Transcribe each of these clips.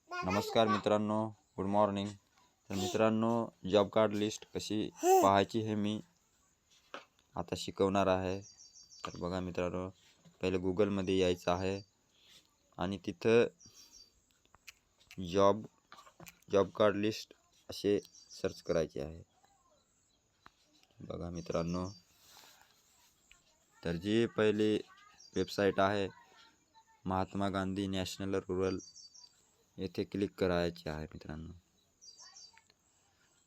नमस्कार मित्रांनो, good morning. तर मित्रांनो, जॉब कार्ड लिस्ट कशी पाहायची हे मी आता शिकवणार आहे. तर बघा मित्रांनो, पहिले गूगलमध्ये यायचं आहे आणि तिथं जॉब कार्ड लिस्ट असे सर्च करायचे आहे. बघा मित्रांनो, तर जी पहिली वेबसाईट आहे महात्मा गांधी नॅशनल रूरल, येथे क्लिक करायचे आहे मित्रांनो.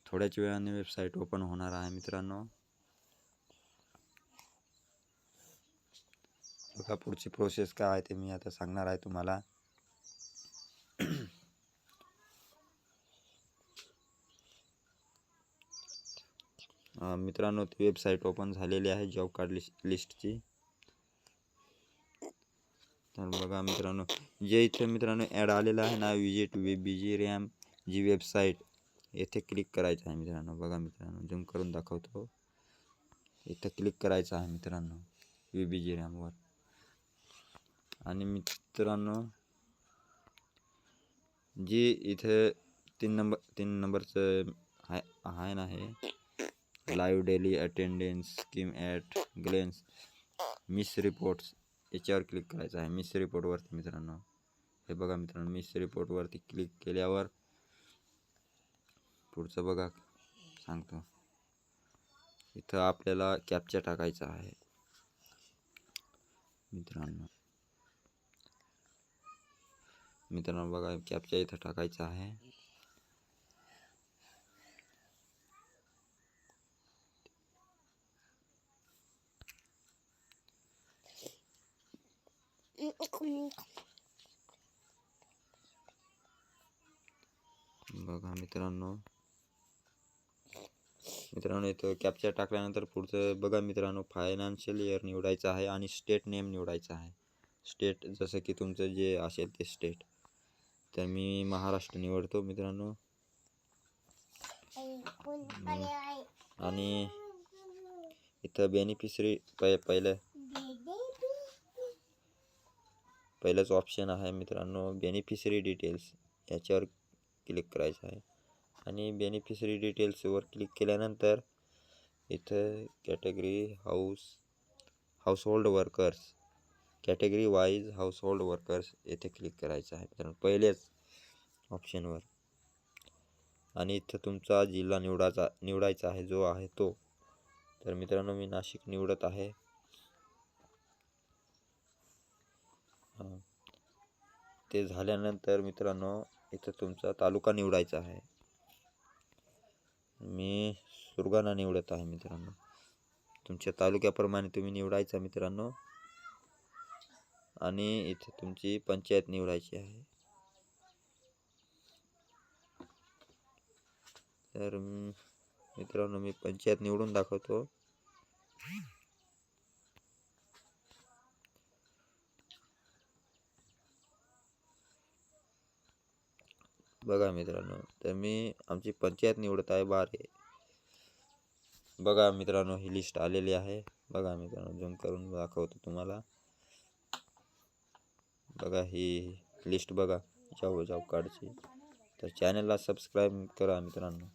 थोड्याच वेळाने वेबसाईट ओपन होणार आहे मित्रांनो. बघा पुढची प्रोसेस काय आहे ते मी आता सांगणार आहे तुम्हाला. मित्रांनो, ती वेबसाईट ओपन झालेली आहे जॉब कार्ड लिस्टची. तर बघा मित्रांनो, जे इथे मित्रांनो ॲड आलेला आहे ना, विजिट VBG RAM जी वेबसाईट, येथे क्लिक करायचं आहे मित्रांनो. बघा मित्रांनो, झूम करून दाखवतो. इथे क्लिक करायचं आहे मित्रांनो VBG RAM वर. आणि मित्रांनो, जी इथे 3 नंबरचं आहे ना, हे live daily attendance scheme at glance miss reports, याच्यावर क्लिक करायचं आहे. मिस रिपोर्टवरती मित्रांनो, हे बघा मित्रांनो, मिस रिपोर्टवरती क्लिक केल्यावर पुढचं बघा सांगतो. इथं आपल्याला कॅप्चा टाकायचा आहे मित्रांनो. बघा कॅप्चा इथं टाकायचा आहे. बघा मित्रांनो, इथं कॅप्चा टाकल्यानंतर पुढचं बघा मित्रांनो, फायनान्शियल इयर निवडायचं आहे आणि स्टेट नेम निवडायचं आहे. स्टेट जसं की तुमचं जे असेल ते स्टेट. तर मी महाराष्ट्र निवडतो मित्रांनो. आणि इथं बेनिफिशरी पहिलंच ऑप्शन आहे मित्रांनो, बेनिफिशरी डिटेल्स, याच्यावर क्लिक करायचं आहे. आणि बेनिफिशरी डिटेल्सवर क्लिक केल्यानंतर इथं category household workers, category wise household workers येथे क्लिक करायचं आहे मित्रांनो, पहिलेच ऑप्शनवर. आणि इथं तुमचा जिल्हा निवडायचा आहे जो आहे तो. तर मित्रांनो, मी नाशिक निवडत आहे. ते झाल्यानंतर मित्रांनो, इथं तुमचा तालुका निवडायचा आहे. मी सुरगाणा निवडत आहे मित्रांनो. तुमच्या तालुक्याप्रमाणे तुम्ही निवडायचा मित्रांनो. आणि इथे तुमची पंचायत निवडायची आहे. तर मित्रांनो, मी पंचायत निवडून दाखवतो. बघा मित्रांनो, तर मी आमची पंचायत निवडत आहे बारे. बघा मित्रांनो, ही लिस्ट आलेली आहे. बघा मित्रांनो, झूम करून दाखवतो तुम्हाला. बघा ही लिस्ट बघा जॉब कार्डची. तर चॅनलला सबस्क्राईब करा मित्रांनो.